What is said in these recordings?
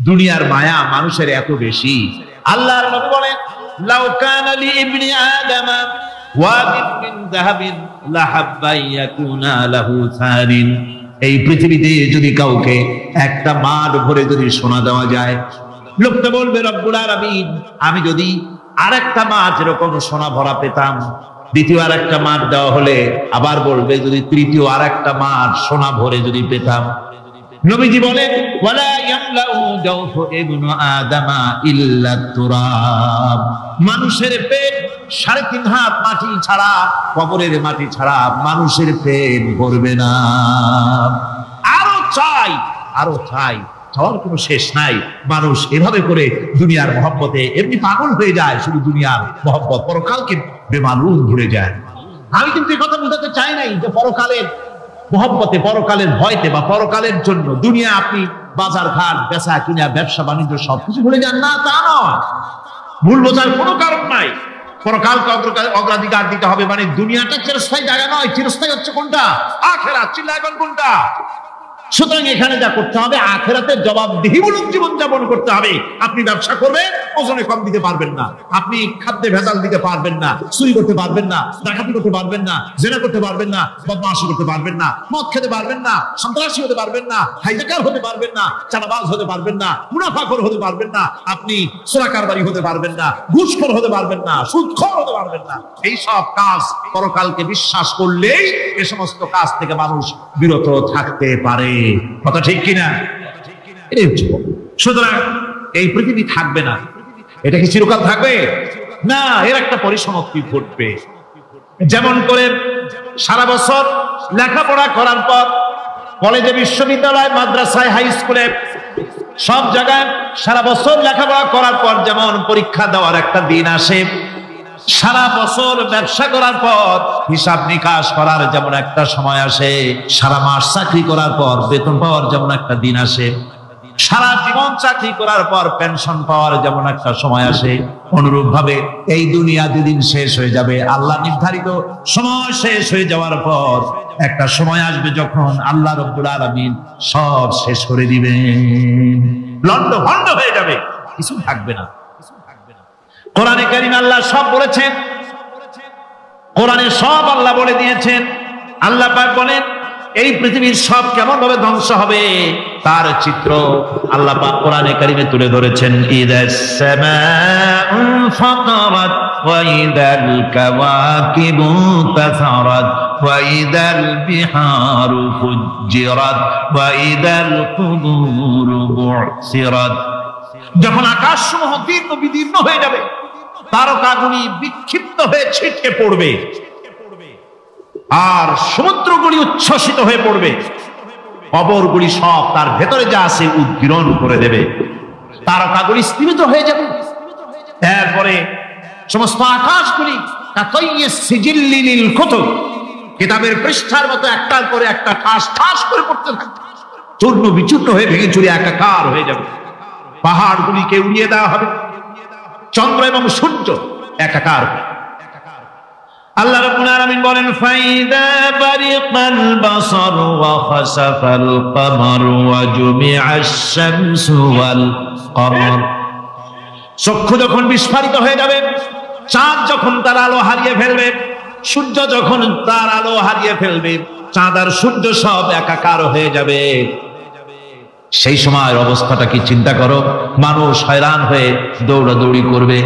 দুনিয়ার মায়া মানুষের এত বেশি। আল্লাহর নবী বলেন, লাউ কানা লি ইবনি আদম ওয়াদিন মিন যাহাবিন লাহাব্বা ইয়াকুনা লাহু সারিন। এই পৃথিবীতে যদি কাউকে একটা মাঠ ভরে যদি সোনা দেওয়া যায়, লোকটা বলবে রব্বুল আলামিন, আমি যদি আরেকটা মাঠ এরকম সোনা ভরা পেতাম। দ্বিতীয় আরেকটা মাঠ দেওয়া হলে আবার বলবে যদি তৃতীয় আরেকটা মাঠ সোনা ভরে যদি পেতাম। নবীজি বলেন, ওয়ালা ইয়ামলাউ জাওফু ইবনু আদামা ইল্লা তুরাব। মানুষের পেট 3.5 হাত মাটি ছাড়া, কবরের মাটি ছাড়া মানুষের পেট ভরবে না। আরো চাই, আরো চাই, চাওয়ার কোনো শেষ নাই। মানুষ এভাবে করে দুনিয়ার মহব্বতে এমনি পাগল হয়ে যায়, শুধু দুনিয়ার মহব্বত, পরকালকে বেমালুম ভুলে যায়। আমি কিন্তু এই কথা বুঝাতে চাই নাই যে পরকালের মহব্বতে, পরকালের ভয়তে বা পরকালের জন্য দুনিয়া আপনি বাজার ঘাট বেচা কিনা ব্যবসা বাণিজ্য সবকিছু ভুলে যান না, তা নয়। ভুল বোঝার কোনো কারণ নাই। পরকালকে অগ্রাধিকার দিতে হবে, মানে দুনিয়াটা চিরস্থায়ী জায়গা নয়। চিরস্থায়ী হচ্ছে কোনটা? আখিরাত। চিল্লাবেন কোনটা? সুতরাং এখানে যা করতে হবে, আখিরাতের জবাবদিহিমূলক জীবন যাপন করতে হবে। আপনি ব্যবসা করবেন, ওজনে কম দিতে পারবেন না। আপনি খাদ্যে ভেজাল দিতে পারবেন না, চুরি করতে পারবেন না, ডাকাতি করতে পারবেন না, জেনা করতে পারবেন না, বদমাশি করতে পারবেন না, মদ খেতে পারবেন না, সন্ত্রাসী হতে পারবেন না, হাইজাকার হতে পারবেন না, চাঁদাবাজ হতে পারবেন না, মুনাফাখোর হতে পারবেন না, আপনি চোরাকারবারি হতে পারবেন না, ঘুষখোর হতে পারবেন না, সুদখোর হতে পারবেন না। এই সব কাজ পরকালকে বিশ্বাস করলেই এই সমস্ত কাজ থেকে মানুষ বিরত থাকতে পারে। কথা ঠিক কিনা? সুতরাং এই পৃথিবী থাকবে না। এটা কি চিরকাল থাকবে? না, এর একটা পরিসমাপ্তি ঘটবে। যেমন করে সারা বছর লেখাপড়া করার পর কলেজে, বিশ্ববিদ্যালয়, মাদ্রাসায়, হাই স্কুলে, সব জায়গায় সারা বছর লেখাপড়া করার পর যেমন পরীক্ষা দেওয়ার একটা দিন আসে, সারা বছর ব্যবসা করার পর হিসাব নিকাশ করার যেমন একটা সময় আসে, সারা মাস চাকরি করার পর বেতন পাওয়ার যেমন একটা দিন আসে, সারা জীবন চাকরি করার পর পেনশন পাওয়ার যেমন একটা সময় আসে, অনুরূপ ভাবে এই দুনিয়া যেদিন শেষ হয়ে যাবে, আল্লাহ নির্ধারিত সময় শেষ হয়ে যাওয়ার পর একটা সময় আসবে যখন আল্লাহ রাব্বুল আলামিন সব শেষ করে দিবেন। লন্ডভন্ড হয়ে যাবে, কিছু থাকবে না। কোরআনে কারীমে আল্লাহ সব বলেছেন, কোরআনে সব আল্লাহ বলে দিয়েছেন। আল্লাহ পাক বলেন এই পৃথিবীর সব কেমন ভাবে ধ্বংস হবে তার চিত্র আল্লাহ পাক কোরআনে কারীমে তুলে ধরেছেন। ইদাস সামাউ ফাতারাত ওয়া ইদাল কাওয়াকিবু তাসারাত ওয়া ইদাল বিহারু ফুজ্জিরাত ওয়া ইদাল কুবুরু বু'সিরাত। যখন আকাশসমূহ দীর্ঘ বিদীর্ণ হয়ে যাবে, তারকাগুলি বিক্ষিপ্ত হয়ে ছিটকে পড়বে, আর সমুদ্রগুলি উচ্ছ্বসিত হয়ে পড়বে, কবরগুলি সব তার ভেতরে যা আছে উদ্গীরণ করে দেবে, তারকাগুলি স্থিমিত হয়ে যাবে। এরপরে সমস্ত আকাশগুলি কাতাইয়িস সিজিল্লিল কুতুব, কিতাবের পৃষ্ঠার মতো একটার পরে একটা ঠাস ঠাস করে পড়তে থাকবে, চূর্ণ বিচূর্ণ হয়ে ভেঙে চুরে একাকার হয়ে যাবে। পাহাড়গুলিকে উড়িয়ে দেওয়া হবে, চন্দ্র এবং সূর্য একাকার। আল্লাহ রাব্বুল আলামিন বলেন, ফাইদা বারিকাল বাসার ওয়া খাসাফাল কমার ওয়া জুমিআশ শামসু ওয়াল কমার। চক্ষু যখন বিস্ফারিত হয়ে যাবে, চাঁদ যখন তার আলো হারিয়ে ফেলবে, সূর্য যখন তার আলো হারিয়ে ফেলবে, চাঁদ আর সূর্য সব একাকার হয়ে যাবে, সেই সময়ের অবস্থাটা কি চিন্তা করো। মানুষ হয়রান হয়ে দৌড়াদৌড়ি করবে।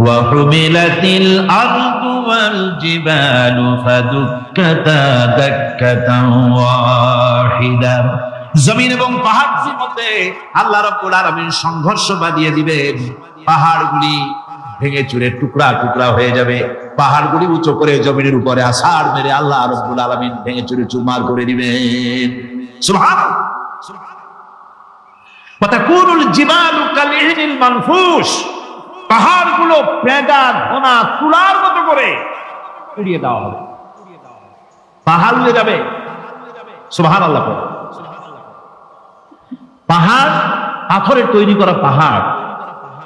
ওয়াহুমিলাতিল আরদু ওয়াল জিবালু ফাদুক্কাতা দাক্কাতান ওয়াহিদা। জমিন এবং পাহাড়ের মধ্যে আল্লাহ রাব্বুল আলামিন সংঘর্ষ বাঁধিয়ে দিবেন। পাহাড়গুলি ভেঙে চুরে টুকরা টুকরা হয়ে যাবে, পাহাড়গুলি উঁচু করে জমিনের উপরে আছাড় মেরে আল্লাহ রাব্বুল আলামিন ভেঙে চুরে চুরমার করে দিবেন। সুবহানাল্লাহ। ওয়াতাকুনুল জিবালু কালইহনিল মানফুস। পাহাড়গুলো পেঁদা ধোনা তুলার মতো করে উড়িয়ে দেওয়া হবে, পাহাড় উড়ে যাবে। সুবহানাল্লাহ। পাহাড় পাথরের তৈরি করা পাহাড়,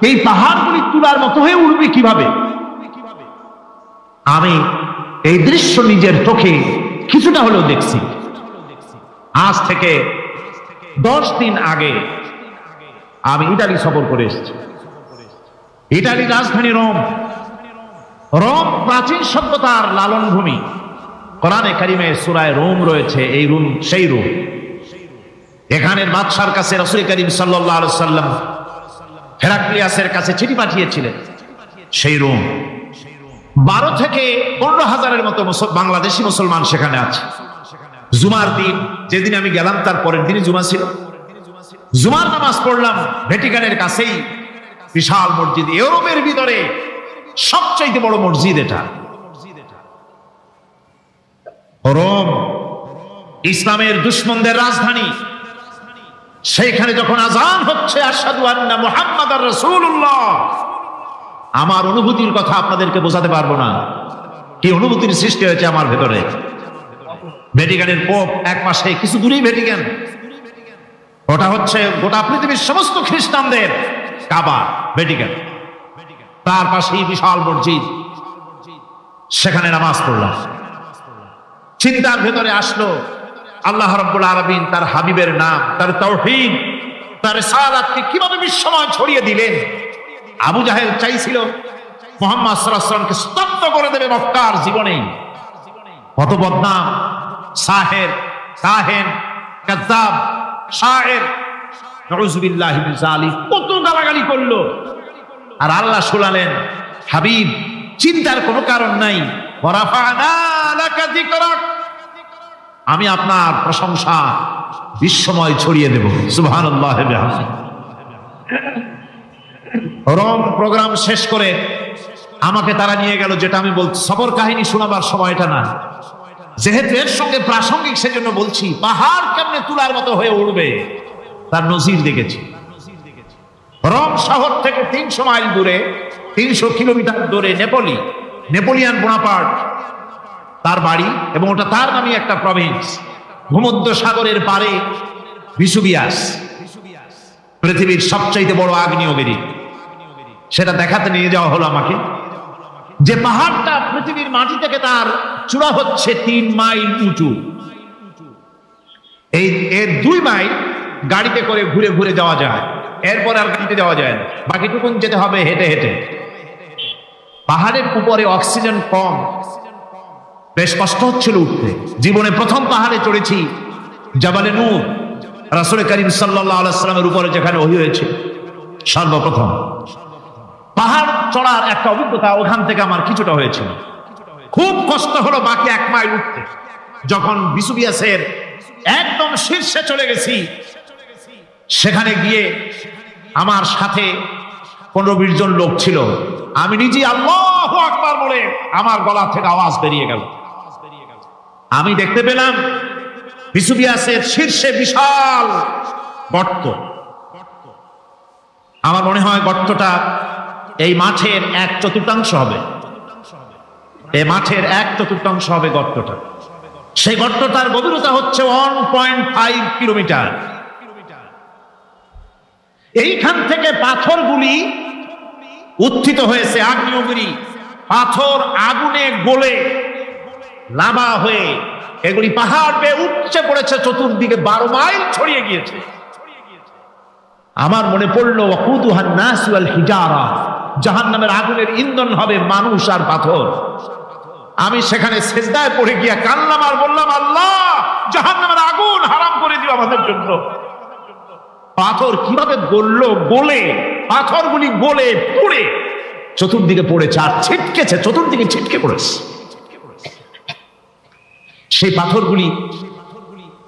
এই পাহাড়গুলি তুলার মতো হয়ে উড়বে কিভাবে? আমি এই দৃশ্য নিজের চোখে কিছুটা হলেও দেখছি। আজ থেকে 10 দিন আগে আমি ইটালি সফর করে এসেছি। ইটালির রাজধানী রোম। রোম প্রাচীন সভ্যতার লালন ভূমি। কোরআনে কারিমে সূরা রোম রয়েছে, এই রোম সেই রোম। এখানের বাদশার কাছে রাসূল করিম সাল্লাল্লাহু আলাইহি সাল্লাম হেরাক্লিয়াসের কাছে চিঠি পাঠিয়েছিলেন। সেই রোম 12 থেকে 15,000-এর মতো বাংলাদেশি মুসলমান সেখানে আছে। জুমার দিন, যেদিন আমি গেলাম তার পরের দিনই জুমা ছিল। জুমার নামাজ পড়লাম ভ্যাটিকানের কাছেই বিশাল মসজিদ, ইউরোপের ভিতরে সবচেয়ে বড় মসজিদ এটা। রোম ইসলামের দুশমনদের রাজধানী। সেইখানে যখন আযান হচ্ছে আশহাদু আন্না মুহাম্মাদার রাসূলুল্লাহ, আমার অনুভূতির কথা আপনাদেরকে বোঝাতে পারবো না, কি অনুভূতির সৃষ্টি হয়েছে আমার ভেতরে। ভ্যাটিকানের পোপ এক মাসে কিছু দূরেই ভ্যাটিকান, ওটা হচ্ছে গোটা পৃথিবীর সমস্ত খ্রিস্টানদের কাবা ভ্যাটিকান। তার পাশেই বিশাল মসজিদ, সেখানে নামাজ পড়লাম। চিন্তার ভেতরে আসলো আল্লাহ রাব্বুল আলামিন তার হাবিবের নাম, তার তাওহীদ, তার রিসালাতকে কিভাবে বিশ্বময় ছড়িয়ে দিলেন। আবু জাহেল চাইছিল মুহাম্মদ সাল্লাল্লাহু আলাইহি ওয়াসাল্লামকে স্তব্ধ করে দেবে মক্কার জীবনেই। কত বদনাম, সাহের, কাহেন, কাযযাব, শায়ের, নাউযুবিল্লাহি মিন যালিক, কত গালাগালি করলো। আর আল্লাহ শুনালেন, হাবিব চিন্তার কোনো কারণ নাই, ওয়ারাফা'না লাকা যিকরাক, আমি আপনার প্রশংসা বিশ্বময় ছড়িয়ে দেব। সুবহানাল্লাহি ওয়া বিহামদিহি। রোম প্রোগ্রাম শেষ করে আমাকে তারা নিয়ে গেল, যেটা আমি বলছি সফর কাহিনী শোনাবার সময়টা না, যেহেতু এর সঙ্গে প্রাসঙ্গিক সেজন্য বলছি। পাহাড় কেমনে তুলার মতো হয়ে উঠবে তার নজির দেখেছি। রোম শহর থেকে 300 মাইল দূরে, 300 কিলোমিটার দূরে নেপোলি, নেপোলিয়ান বোনাপার্ট তার বাড়ি, এবং ওটা তার নামে একটা প্রভিন্স। ভূমধ্য সাগরের পারে ভিসুভিয়াস, পৃথিবীর সবচাইতে বড় আগ্নেয়গিরি। সেটা দেখাতে নিয়ে যাওয়া হলো আমাকে, যে পাহাড়টা পৃথিবীর মাটি থেকে তার চূড়া হচ্ছে 3 মাইল উঁচু। এর 2 মাইল গাড়িতে করে ঘুরে ঘুরে যাওয়া যায়, এরপর আর গাড়িতে যাওয়া যায় না, বাকিটুকুন যেতে হবে হেঁটে হেঁটে। পাহাড়ের উপরে অক্সিজেন কম, বেশ কষ্ট হচ্ছিল উঠতে। জীবনে প্রথম পাহাড়ে চড়েছি, জাবালে নূর, রাসূল করিম সাল্লাল্লাহু আলাইহি ওয়াসাল্লামের উপরে যেখানে ওহী হয়েছে সর্বপ্রথম। পাহাড় চড়ার একটা অভিজ্ঞতা ওখান থেকে আমার কিছুটা হয়েছিল। খুব কষ্ট হলো বাকি 1 মাইল উঠতে। যখন ভিসুভিয়াসের একদম শীর্ষে চলে গেছি, সেখানে গিয়ে আমার সাথে 15-20 জন লোক ছিল। আমি নিজে আল্লাহু আকবার বলে আমার গলা থেকে আওয়াজ বেরিয়ে গেল। আমি দেখতে পেলাম ভিসুভিয়াসের শীর্ষে বিশাল গর্ত। আমার মনে হয় গর্তটা এই মাঠের 1/4 হবে। এই মাঠের 1/4 হবে গর্তটা। সেই গর্তটার গভীরতা হচ্ছে 1.5 কিলোমিটার। এইখান থেকে পাথরগুলি উত্থিত হয়েছে, আগ্নেয়গিরি পাথর আগুনে গলে লাভা হয়ে এগুলি পাহাড় বেয়ে উপচে পড়েছে, চতুর্দিকে 12 মাইল ছড়িয়ে গিয়েছে। আমার মনে পড়লো ওয়াকুদুহান নাস ওয়াল হিজারা, জাহান্নামের আগুনের ইন্ধন হবে মানুষ আর পাথর। আমি সেখানে সিজদায় পড়ে গিয়ে কান্নাম আর বললাম, আল্লাহ জাহান্নামের আগুন হারাম করে দিও আমাদের জন্য। পাথর কিভাবে গললো, গলে পাথরগুলি গলে পুড়ে চতুর্দিকে পড়েছে আর ছিটকেছে, চতুর্দিকে ছিটকে পড়েছে। সেই পাথরগুলি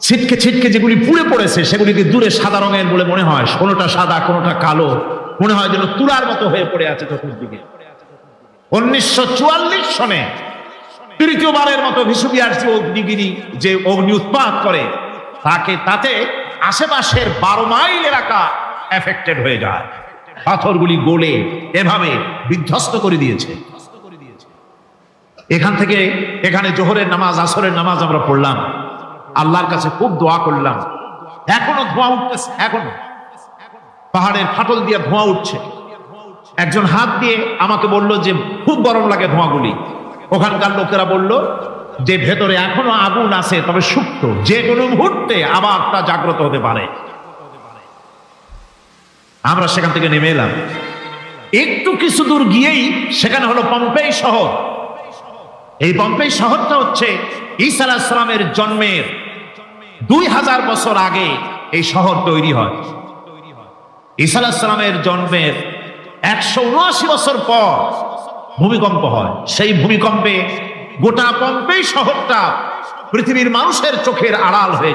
ছিটকে ছিটকে যেগুলি পুড়ে পড়েছে, সেগুলিকে দূরে সাদা রঙের বলে মনে হয়, কোনোটা সাদা কোনোটা কালো, মনে হয় যেন তুলার মতো হয়ে পড়ে আছে চতুর্দিকে। 1944 সনে তৃতীয়বারের মতো ভিসুভিয়াস অগ্নিগিরি যে অগ্নি উৎপাত করে, তাতে আশেপাশের 12 মাইল এলাকা এফেক্টেড হয়ে যায়। পাথরগুলি গলে এভাবে বিধ্বস্ত করে দিয়েছে। এখান থেকে এখানে জোহরের নামাজ, আসরের নামাজ আমরা পড়লাম, আল্লাহর কাছে খুব দোয়া করলাম। এখনো ধোঁয়া উঠতেছে, এখনো পাহাড়ের ফাটল দিয়ে ধোঁয়া উঠছে। একজন হাত দিয়ে আমাকে বলল যে খুব গরম লাগে ধোঁয়াগুলি। ওখানকার লোকেরা বলল যে ভেতরে এখনো আগুন আছে, তবে সুপ্ত, যে কোনো মুহূর্তে আবার তা জাগ্রত হতে পারে। আমরা সেখান থেকে নেমে এলাম। একটু কিছু দূর গিয়েই সেখানে হলো পম্পেই শহর। এই পম্পেই শহরটা হচ্ছে ঈসা আলাইহিস সালামের জন্মের 2000 বছর আগে এই শহর তৈরি হয়। ঈসা আলাইহিস সালামের জন্মের 179 বছর পর ভূমিকম্প হয়। সেই ভূমিকম্পে গোটা পম্পেই শহরটা পৃথিবীর মানুষের চোখের আড়াল হয়ে যায়।